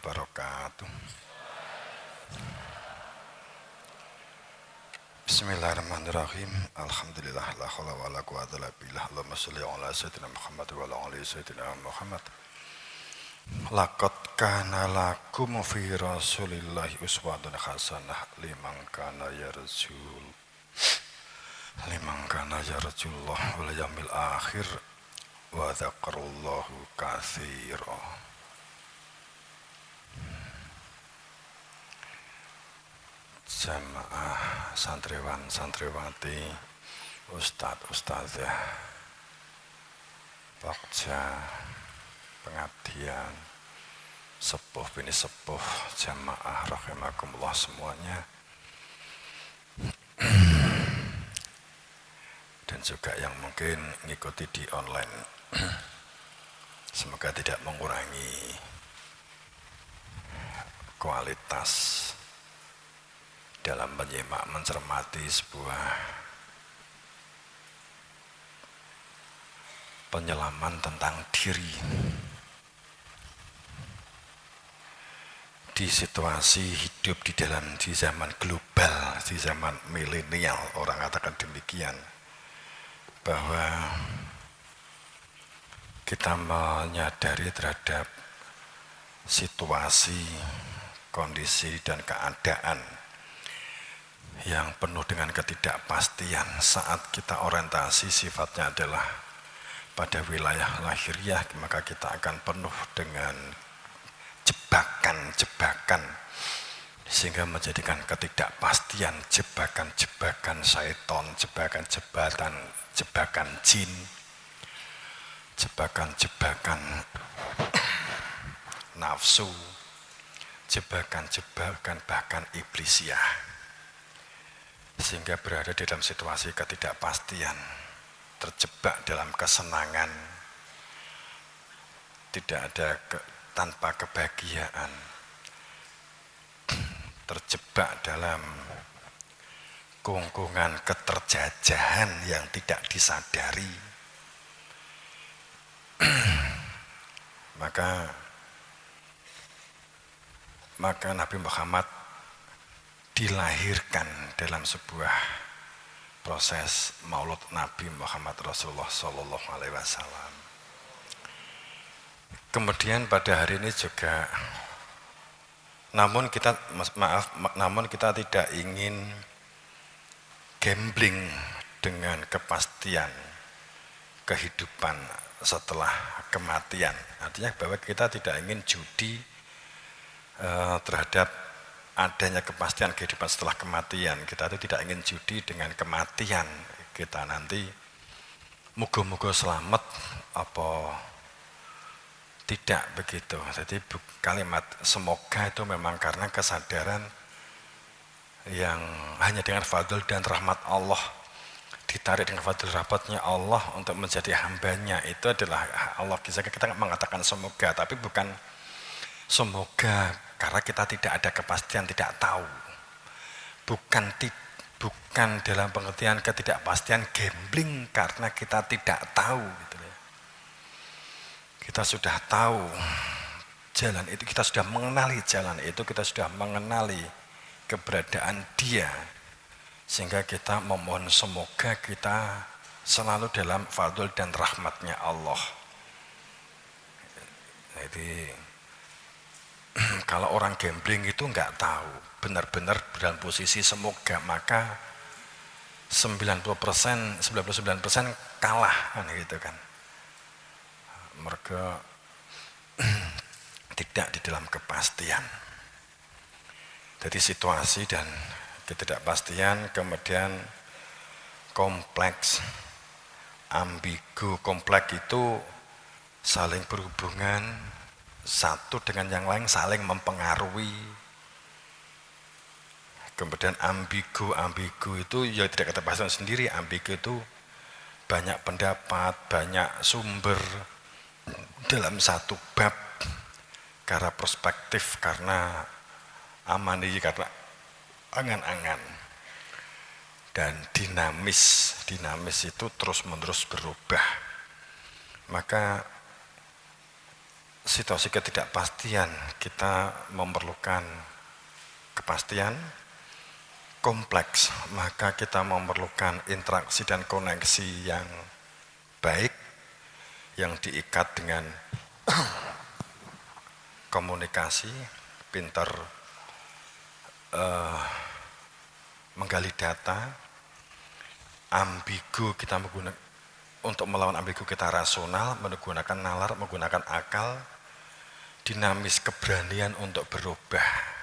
wabarakatuh. Bismillahirrahmanirrahim. Alhamdulillah la haula wala quwwata illa billah. Allahumma shalli ala sayyidina Muhammad wa ala ali sayyidina Muhammad. Laqad kana lakum fi Rasulillahi uswatun hasanah liman kana yarjullah wal yawmil akhir wa dzakarallaha katsira. Jamaah santriwan santriwati, ustadz ustazah, pokja, pengabdian, sepuh bini sepuh, jamaah rahimakumullah semuanya, dan juga yang mungkin ngikuti di online. Semoga tidak mengurangi kualitas dalam menyimak, mencermati sebuah penyelaman tentang diri di situasi hidup di zaman global, di zaman milenial. Orang katakan demikian, bahwa kita menyadari terhadap situasi, kondisi dan keadaan yang penuh dengan ketidakpastian saat kita orientasi sifatnya adalah pada wilayah lahiriah, maka kita akan penuh dengan jebakan-jebakan sehingga menjadikan ketidakpastian, jebakan-jebakan syaitan, jebakan jin, jebakan-jebakan nafsu, jebakan-jebakan bahkan iblisiah, sehingga berada di dalam situasi ketidakpastian, terjebak dalam kesenangan, tidak ada tanpa kebahagiaan, terjebak dalam kungkungan keterjajahan yang tidak disadari. maka Nabi Muhammad dilahirkan dalam sebuah proses maulud Nabi Muhammad Rasulullah Sallallahu Alaihi Wasallam. Kemudian pada hari ini juga, namun kita tidak ingin gambling dengan kepastian kehidupan setelah kematian. Artinya bahwa kita tidak ingin judi terhadap adanya kepastian kehidupan setelah kematian. Kita itu tidak ingin judi dengan kematian kita nanti. Moga-moga selamat apa tidak begitu. Jadi kalimat semoga itu memang karena kesadaran yang hanya dengan fadl dan rahmat Allah, ditarik dengan fadl rahmatnya Allah untuk menjadi hambanya, itu adalah Allah. Kita mengatakan semoga, tapi bukan semoga karena kita tidak ada kepastian, tidak tahu. Bukan dalam pengertian ketidakpastian gambling karena kita tidak tahu. Gitu ya. Kita sudah tahu jalan itu, kita sudah mengenali jalan itu, kita sudah mengenali keberadaan Dia, sehingga kita memohon semoga kita selalu dalam fadl dan rahmatnya Allah. Jadi kalau orang gambling itu nggak tahu, benar-benar dalam posisi semoga, maka 99% kalah kan gitu kan. Mereka tidak di dalam kepastian. Jadi situasi dan ketidakpastian, kemudian kompleks, ambigu. Kompleks itu saling berhubungan, satu dengan yang lain saling mempengaruhi. Kemudian ambigu itu ya tidak keterpastian sendiri. Ambigu itu banyak pendapat, banyak sumber dalam satu bab, karena perspektif, karena amani, karena angan-angan, dan dinamis itu terus menerus berubah. Maka situasi ketidakpastian, kita memerlukan kepastian. Kompleks, maka kita memerlukan interaksi dan koneksi yang baik, yang diikat dengan komunikasi, pintar menggali data. Ambigu kita menggunakan, untuk melawan ambigu kita rasional, menggunakan nalar, menggunakan akal, dinamis, keberanian untuk berubah.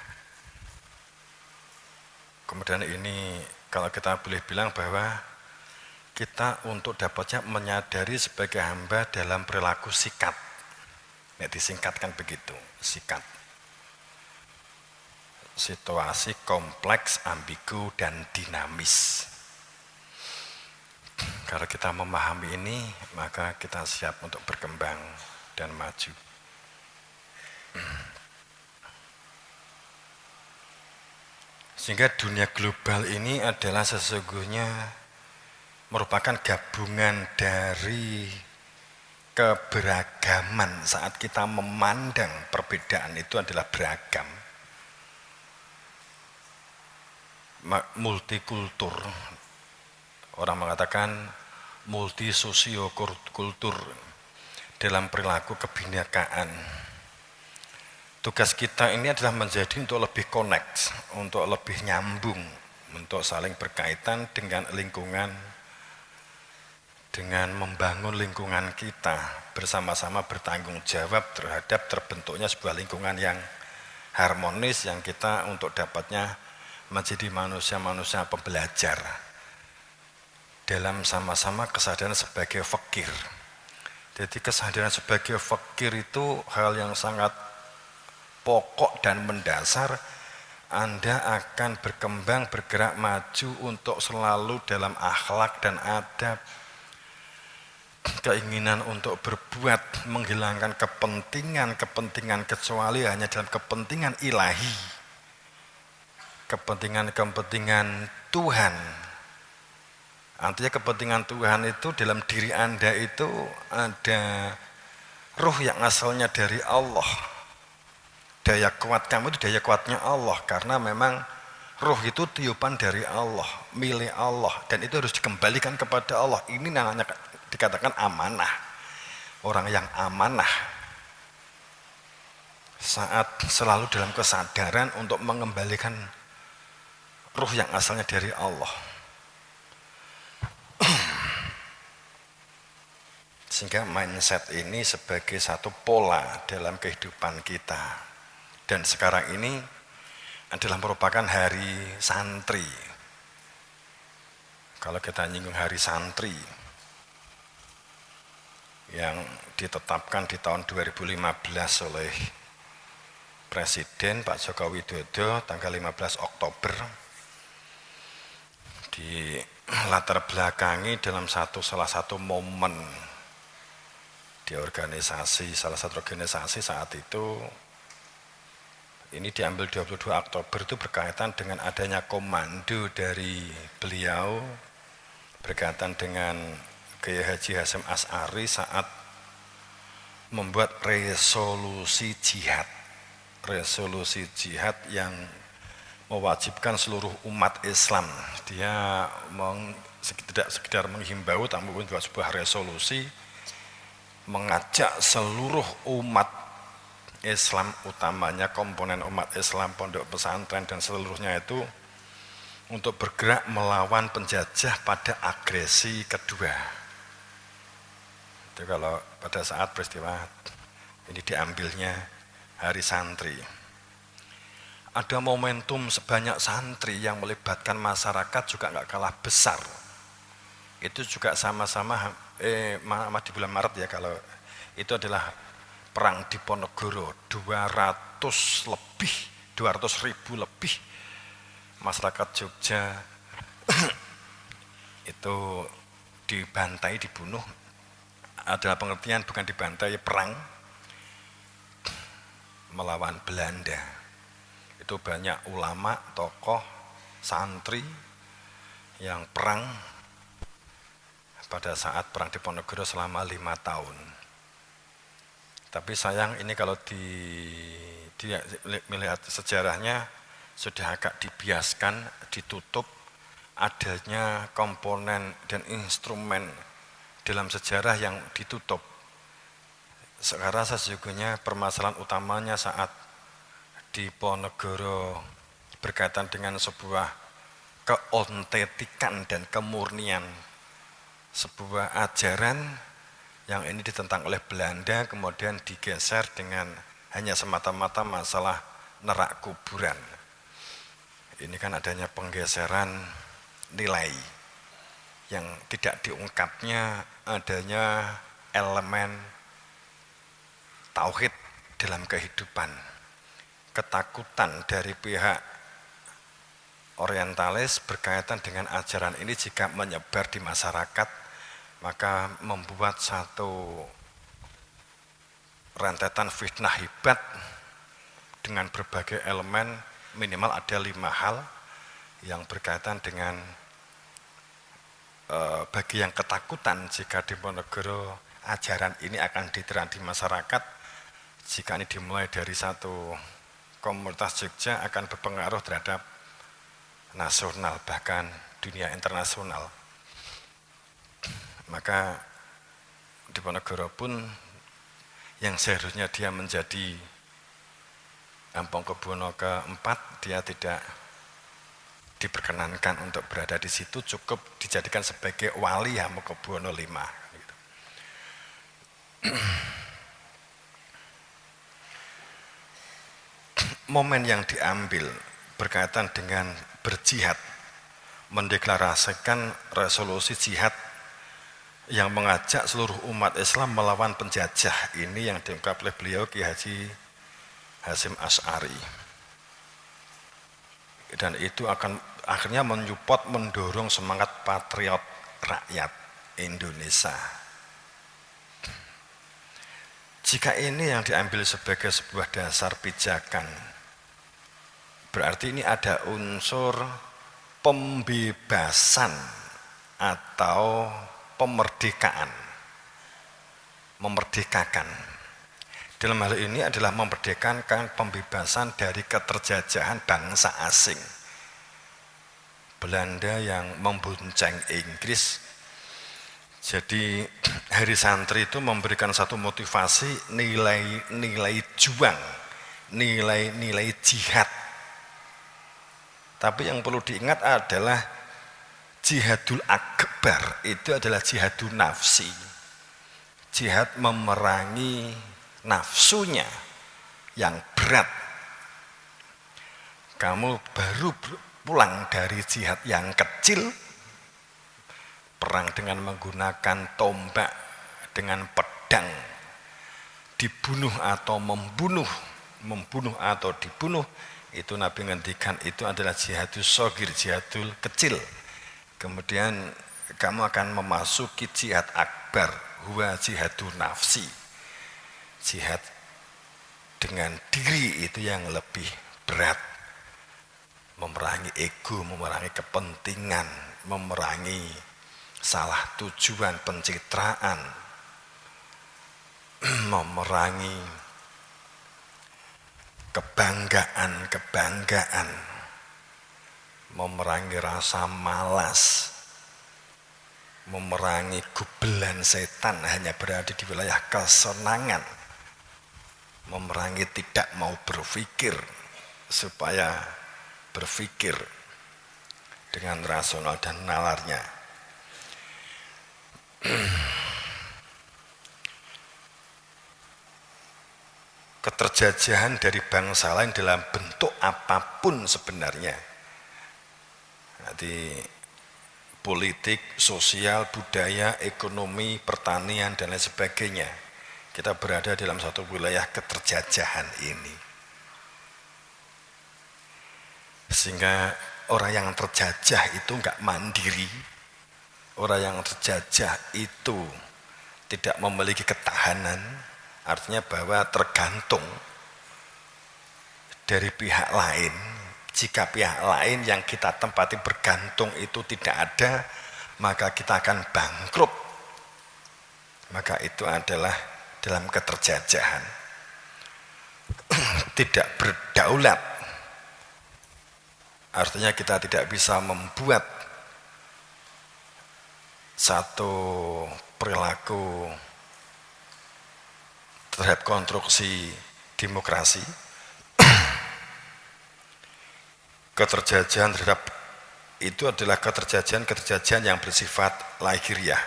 Kemudian ini kalau kita boleh bilang bahwa kita untuk dapatnya menyadari sebagai hamba dalam perilaku sikat. Nek disingkatkan begitu, sikat. Situasi kompleks, ambigu, dan dinamis. Kalau kita memahami ini, maka kita siap untuk berkembang dan maju. Sehingga dunia global ini adalah sesungguhnya merupakan gabungan dari keberagaman. Saat kita memandang perbedaan itu adalah beragam, multikultur. Orang mengatakan multi sosiokultur dalam perilaku kebinekaan. Tugas kita ini adalah menjadi untuk lebih connect, untuk lebih nyambung, untuk saling berkaitan dengan lingkungan, dengan membangun lingkungan kita, bersama-sama bertanggung jawab terhadap terbentuknya sebuah lingkungan yang harmonis, yang kita untuk dapatnya menjadi manusia-manusia pembelajar dalam sama-sama kesadaran sebagai fakir. Jadi kesadaran sebagai fakir itu hal yang sangat pokok dan mendasar. Anda akan berkembang, bergerak maju untuk selalu dalam akhlak dan adab, keinginan untuk berbuat, menghilangkan kepentingan kecuali hanya dalam kepentingan ilahi, kepentingan Tuhan. Artinya kepentingan Tuhan itu dalam diri Anda itu ada ruh yang asalnya dari Allah. Daya kuat kamu itu daya kuatnya Allah, karena memang ruh itu tiupan dari Allah, milik Allah, dan itu harus dikembalikan kepada Allah. Ini namanya dikatakan amanah. Orang yang amanah saat selalu dalam kesadaran untuk mengembalikan ruh yang asalnya dari Allah. Sehingga mindset ini sebagai satu pola dalam kehidupan kita. Dan sekarang ini adalah merupakan hari santri. Kalau kita nyinggung hari santri yang ditetapkan di tahun 2015 oleh Presiden Pak Joko Widodo tanggal 15 Oktober, di latar belakangi dalam salah satu momen di organisasi, salah satu organisasi saat itu. Ini diambil 22 Oktober itu berkaitan dengan adanya komando dari beliau berkaitan dengan Kiai Haji Hasyim Asy'ari saat membuat resolusi jihad yang mewajibkan seluruh umat Islam. Dia tidak sekedar menghimbau, tapi membuat sebuah resolusi mengajak seluruh umat Islam, utamanya komponen umat Islam, pondok pesantren dan seluruhnya itu untuk bergerak melawan penjajah pada agresi kedua. Itu kalau pada saat peristiwa ini diambilnya hari santri. Ada momentum sebanyak santri yang melibatkan masyarakat juga nggak kalah besar. Itu juga sama-sama di bulan Maret ya, kalau itu adalah Perang Diponegoro, 200 ribu lebih masyarakat Jogja itu dibantai, dibunuh. Adalah pengertian bukan dibantai, perang melawan Belanda. Itu banyak ulama, tokoh, santri yang perang pada saat Perang Diponegoro selama 5 tahun. Tapi sayang ini kalau melihat sejarahnya sudah agak dibiaskan, ditutup adanya komponen dan instrumen dalam sejarah yang ditutup. Sekarang sesungguhnya permasalahan utamanya saat di Ponegoro berkaitan dengan sebuah keontentikan dan kemurnian sebuah ajaran yang ini ditentang oleh Belanda, kemudian digeser dengan hanya semata-mata masalah nerak kuburan. Ini kan adanya penggeseran nilai yang tidak diungkapnya adanya elemen tauhid dalam kehidupan. Ketakutan dari pihak orientalis berkaitan dengan ajaran ini jika menyebar di masyarakat, maka membuat satu rentetan fitnah hebat dengan berbagai elemen. Minimal ada 5 hal yang berkaitan dengan bagi yang ketakutan jika di Ponegoro ajaran ini akan diterapkan di masyarakat, jika ini dimulai dari satu komunitas Jogja akan berpengaruh terhadap nasional bahkan dunia internasional. Maka di Ponegoro pun yang seharusnya dia menjadi Hamengkubuwono keempat, dia tidak diperkenankan untuk berada di situ, cukup dijadikan sebagai wali Hamengkubuwono V. Gitu. Momen yang diambil berkaitan dengan berjihad, mendeklarasikan resolusi jihad yang mengajak seluruh umat Islam melawan penjajah, ini yang diungkap oleh beliau Ki Haji Hasyim Asy'ari. Dan itu akan akhirnya menyupport, mendorong semangat patriot rakyat Indonesia. Jika ini yang diambil sebagai sebuah dasar pijakan, berarti ini ada unsur pembebasan atau pemerdekakan, memerdekakan. Dalam hal ini adalah memerdekakan pembebasan dari keterjajahan bangsa asing. Belanda yang membonceng Inggris. Jadi Hari Santri itu memberikan satu motivasi, nilai juang, nilai jihad. Tapi yang perlu diingat adalah jihadul akbar itu adalah jihadul nafsi. Jihad memerangi nafsunya yang berat. Kamu baru pulang dari jihad yang kecil, perang dengan menggunakan tombak, dengan pedang, dibunuh atau membunuh atau dibunuh, itu Nabi ngendikan itu adalah jihadul shogir, jihadul kecil. Kemudian kamu akan memasuki jihad akbar, huwa jihadun nafsi. Jihad dengan diri itu yang lebih berat. Memerangi ego, memerangi kepentingan, memerangi salah tujuan pencitraan, memerangi kebanggaan, memerangi rasa malas, memerangi gubelan setan hanya berada di wilayah kesenangan, memerangi tidak mau berpikir supaya berpikir dengan rasional dan nalarnya. Keterjajahan dari bangsa lain dalam bentuk apapun sebenarnya, di politik, sosial, budaya, ekonomi, pertanian, dan lain sebagainya. Kita berada dalam satu wilayah keterjajahan ini. Sehingga orang yang terjajah itu enggak mandiri. Orang yang terjajah itu tidak memiliki ketahanan, artinya bahwa tergantung dari pihak lain. Jika pihak lain yang kita tempati bergantung itu tidak ada, maka kita akan bangkrut. Maka itu adalah dalam keterjajahan, tidak berdaulat. Artinya kita tidak bisa membuat satu perilaku terhadap konstruksi demokrasi. Keterjajahan terhadap itu adalah keterjajahan yang bersifat lahiriah,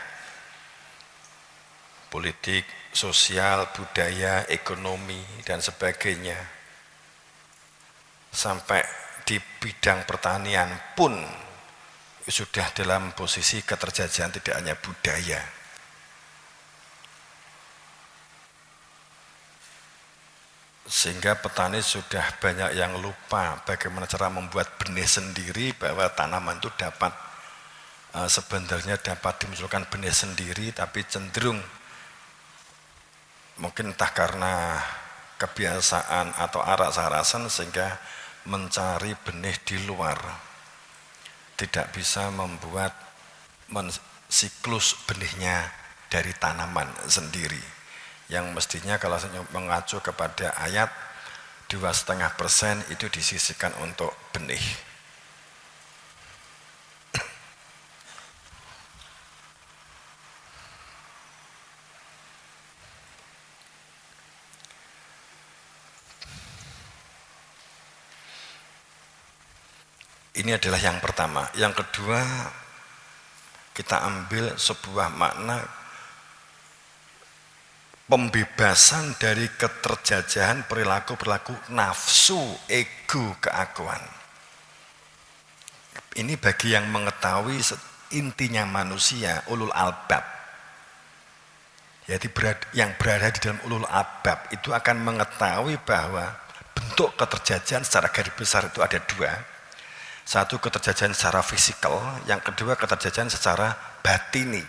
politik, sosial, budaya, ekonomi, dan sebagainya. Sampai di bidang pertanian pun sudah dalam posisi keterjajahan, tidak hanya budaya. Sehingga petani sudah banyak yang lupa bagaimana cara membuat benih sendiri, bahwa tanaman itu dapat sebenarnya dapat dimunculkan benih sendiri, tapi cenderung mungkin entah karena kebiasaan atau aras-arasan sehingga mencari benih di luar, tidak bisa membuat siklus benihnya dari tanaman sendiri. Yang mestinya kalau saya mengacu kepada ayat 2,5% itu disisihkan untuk benih. Ini adalah yang pertama. Yang kedua, kita ambil sebuah makna pembebasan dari keterjajahan perilaku-perilaku nafsu, ego, keakuan. Ini bagi yang mengetahui intinya manusia, ulul albab. Jadi yang berada di dalam ulul albab itu akan mengetahui bahwa bentuk keterjajahan secara garis besar itu ada dua. Satu, keterjajahan secara fisikal, yang kedua keterjajahan secara batini.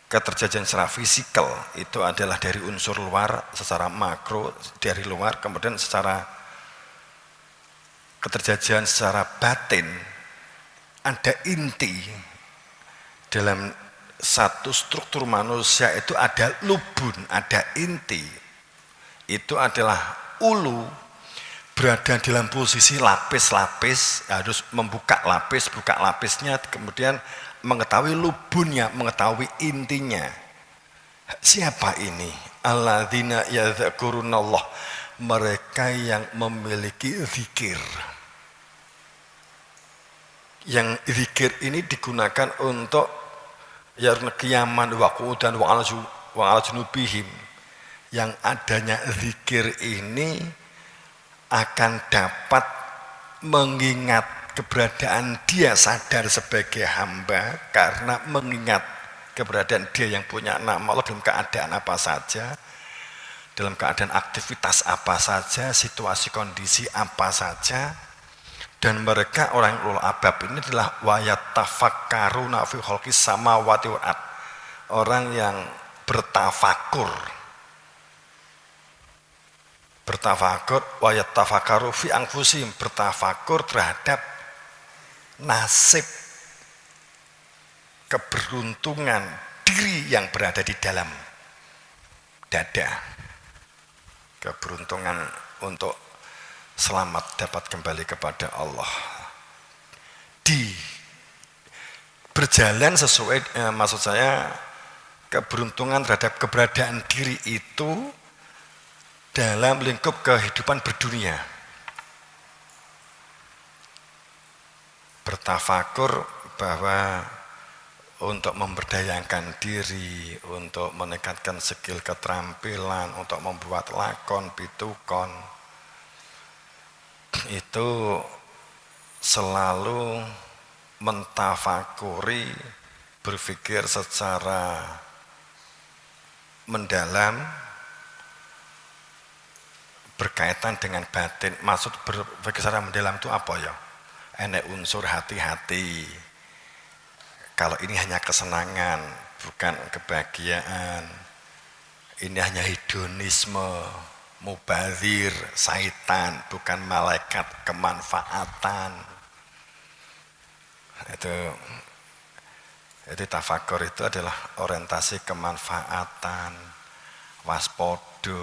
Keterjajahan secara fisikal itu adalah dari unsur luar secara makro, dari luar, kemudian secara keterjajahan secara batin, ada inti dalam satu struktur manusia itu, ada lubun, ada inti, itu adalah ulu, berada dalam posisi lapis-lapis, harus membuka lapis, buka lapisnya, kemudian mengetahui lubunnya, mengetahui intinya. Siapa ini? Alladzina yadzakurunallah, mereka yang memiliki zikir. Yang zikir ini digunakan untuk yarqiyaman wa qu'udan wa ala junubihim. Yang adanya zikir ini akan dapat mengingat keberadaan dia, sadar sebagai hamba karena mengingat keberadaan dia yang punya nama Allah dalam keadaan apa saja, dalam keadaan aktivitas apa saja, situasi kondisi apa saja. Dan mereka orang ulul albab ini adalah wayatafakkaruna fi khalqis samawati wal ard, orang yang bertafakur wayatafakkaru fi anfusihim, bertafakur terhadap nasib keberuntungan diri yang berada di dalam dada, keberuntungan untuk selamat dapat kembali kepada Allah, di berjalan sesuai maksud saya keberuntungan terhadap keberadaan diri itu dalam lingkup kehidupan berdunia. Bertafakur bahwa untuk memberdayakan diri, untuk meningkatkan skill keterampilan, untuk membuat lakon, pitukon, itu selalu mentafakuri, berpikir secara mendalam, berkaitan dengan batin. Maksud berpikir secara mendalam itu apa ya? Enek unsur hati-hati. Kalau ini hanya kesenangan, bukan kebahagiaan. Ini hanya hedonisme, mubazir, syaitan, bukan malaikat kemanfaatan. Itu tafakur itu adalah orientasi kemanfaatan, waspada,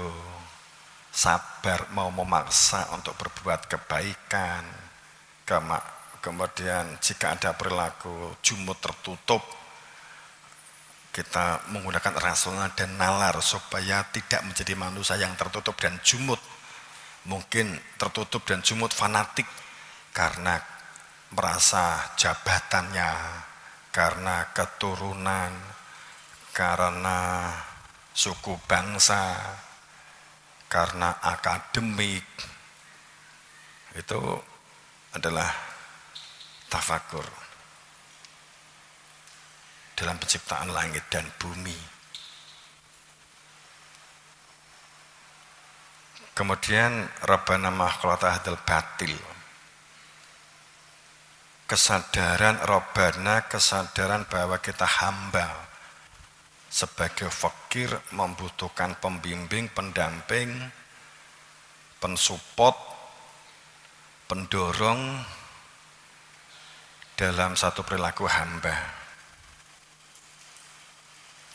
sabar mau memaksa untuk berbuat kebaikan, kemudian jika ada perilaku jumut tertutup, kita menggunakan rasional dan nalar supaya tidak menjadi manusia yang tertutup dan jumut. Mungkin tertutup dan jumut fanatik karena merasa jabatannya, karena keturunan, karena suku bangsa, karena akademik. Itu adalah tafakur dalam penciptaan langit dan bumi. Kemudian Rabbana ma khalaqta hadzal batil. Kesadaran Rabbana, kesadaran bahwa kita hamba sebagai fakir membutuhkan pembimbing, pendamping, pensupport, pendorong dalam satu perilaku hamba.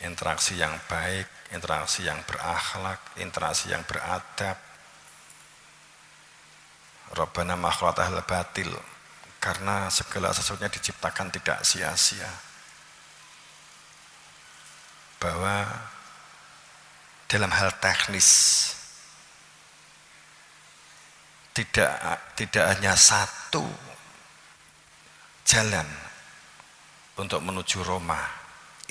Interaksi yang baik, interaksi yang berakhlak, interaksi yang beradab. Rabbana ma khalaqta hadzal batil, karena segala sesuatunya diciptakan tidak sia-sia. Bahwa dalam hal teknis tidak hanya satu jalan untuk menuju Roma,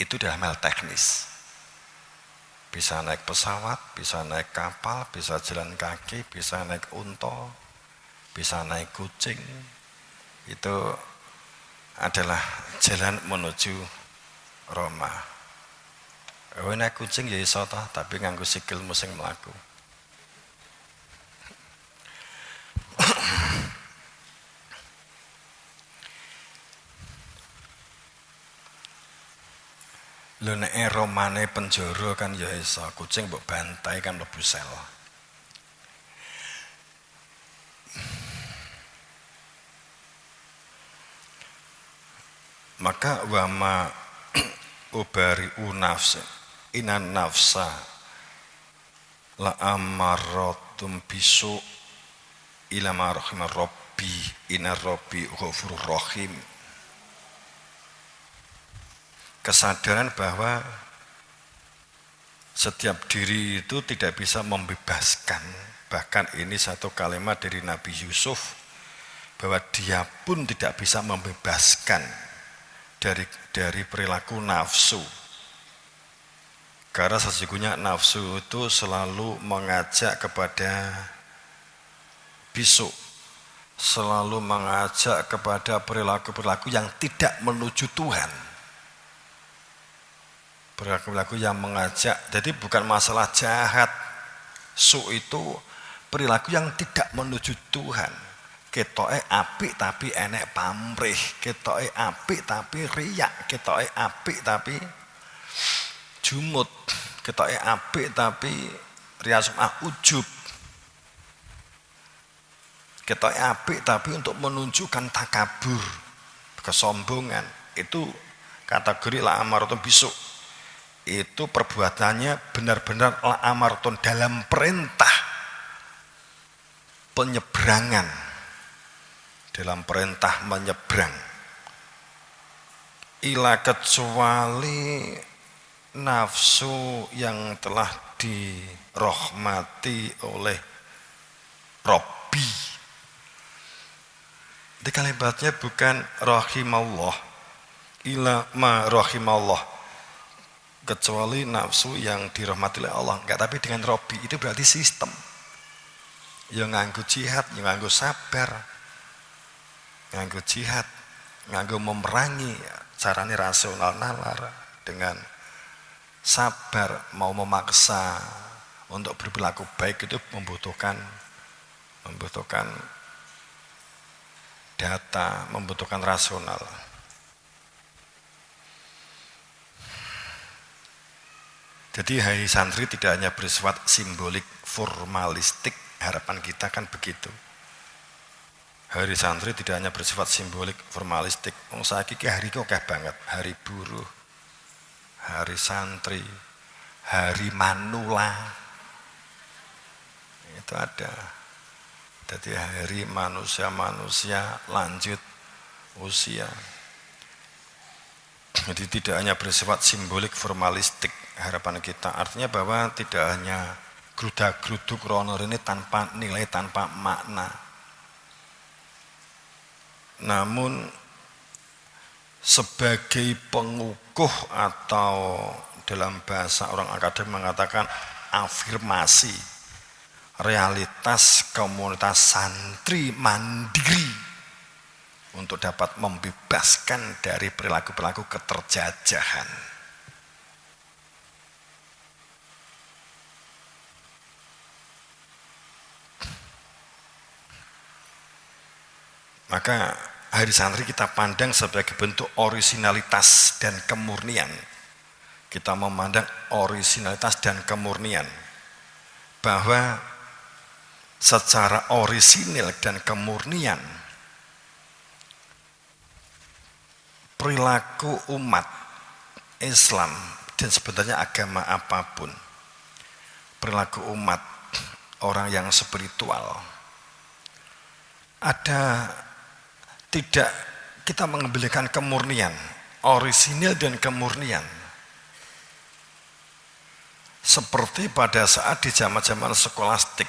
itu dalam hal teknis. Bisa naik pesawat, bisa naik kapal, bisa jalan kaki, bisa naik unta, bisa naik kucing. Itu adalah jalan menuju Roma. Naik kucing ya iso toh, tapi nganggo sikilmu sing mlaku. Lho nek Romane penjara kan ya iso, kucing mbok bantai kan mlebu sel. Maka wama ubari nafsa inan nafsa la amaratum bisu ila ma rahimar rabbi inar rabbi ghafurur rahim. Kesadaran bahwa setiap diri itu tidak bisa membebaskan. Bahkan ini satu kalimat dari Nabi Yusuf, bahwa dia pun tidak bisa membebaskan dari perilaku nafsu. Karena sesungguhnya nafsu itu selalu mengajak kepada bisu, selalu mengajak kepada perilaku-perilaku yang tidak menuju Tuhan. Perilaku-perilaku yang mengajak, jadi bukan masalah jahat, su itu perilaku yang tidak menuju Tuhan. Ketoke apik tapi enek pamrih, ketoke apik tapi riyak, ketoke apik tapi jumut, ketoke apik tapi riyasumah ujub, ketoke apik tapi untuk menunjukkan takabur, kesombongan. Itu kategori la amaratun bisu. Itu perbuatannya benar-benar la amaratun dalam perintah penyeberangan, dalam perintah menyeberang. Ila kecuali nafsu yang telah dirahmati oleh Rabbi. Di kalimatnya bukan rahimallah, ila ma rahimallah, kecuali nafsu yang dirahmati oleh Allah. Enggak, tapi dengan Rabbi itu berarti sistem. Yang nganggo jihad, yang nganggo sabar, nganggo jihad, nganggo memerangi, caranya rasional nalar, dengan sabar mau memaksa untuk berperilaku baik itu membutuhkan data, membutuhkan rasional. Jadi hai santri tidak hanya bersifat simbolik formalistik, harapan kita kan begitu. Hari santri tidak hanya bersifat simbolik formalistik. Saiki hari kok akeh banget, hari buruh, hari santri, hari Manula. Itu ada. Jadi hari manusia-manusia lanjut usia. Jadi tidak hanya bersifat simbolik formalistik harapan kita. Artinya bahwa tidak hanya gerudak-geruduk honor ini tanpa nilai, tanpa makna. Namun sebagai pengukuh atau dalam bahasa orang akademik mengatakan afirmasi realitas komunitas santri mandiri untuk dapat membebaskan dari perilaku-perilaku keterjajahan. Maka hari santri kita pandang sebagai bentuk orisinalitas dan kemurnian. Kita memandang orisinalitas dan kemurnian. Bahwa secara orisinil dan kemurnian, perilaku umat Islam dan sebenarnya agama apapun, perilaku umat orang yang spiritual, ada tidak kita mengambilkan kemurnian, orisinil dan kemurnian. Seperti pada saat di zaman-zaman skolastik,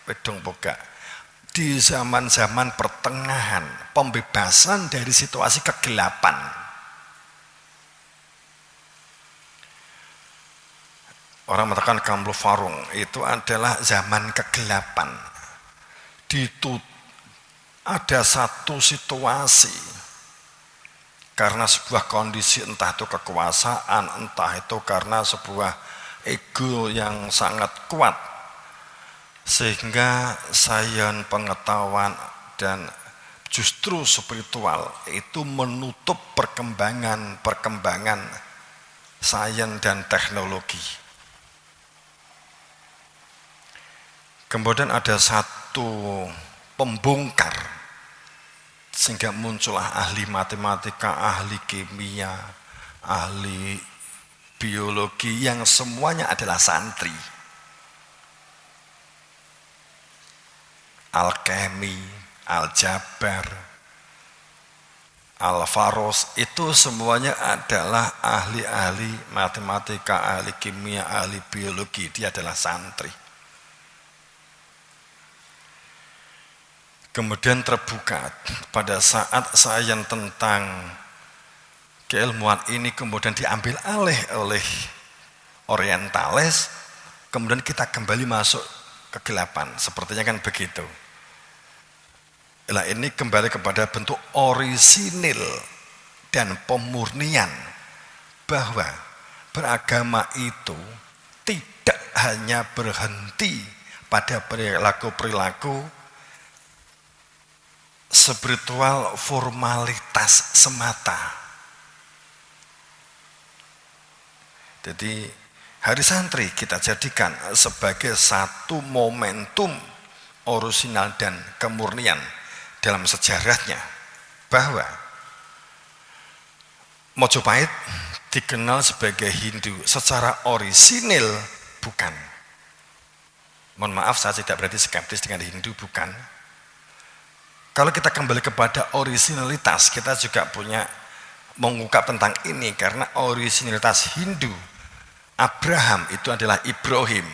wedong boga, di zaman-zaman pertengahan, pembebasan dari situasi kegelapan. Orang mengatakan Kampung Farung itu adalah zaman kegelapan. Ada satu situasi karena sebuah kondisi, entah itu kekuasaan, entah itu karena sebuah ego yang sangat kuat, sehingga sains pengetahuan dan justru spiritual itu menutup perkembangan sains dan teknologi. Kemudian ada satu pembongkar sehingga muncullah ahli matematika, ahli kimia, ahli biologi yang semuanya adalah santri. Alkemi, aljabar, Alvaros itu semuanya adalah ahli-ahli matematika, ahli kimia, ahli biologi. Dia adalah santri. Kemudian terbuka pada saat sains tentang keilmuan ini kemudian diambil alih oleh orientalis, kemudian kita kembali masuk kegelapan. Sepertinya kan begitu. Nah, ini kembali kepada bentuk orisinil dan pemurnian bahwa beragama itu tidak hanya berhenti pada perilaku-perilaku spiritual formalitas semata. Jadi hari santri kita jadikan sebagai satu momentum orisinal dan kemurnian dalam sejarahnya, bahwa Mojopahit dikenal sebagai Hindu secara orisinil, bukan. Mohon maaf, saya tidak berarti skeptis dengan Hindu, bukan. Kalau kita kembali kepada orisinalitas, kita juga punya mengungkap tentang ini, karena orisinalitas Hindu, Abraham itu adalah Ibrahim,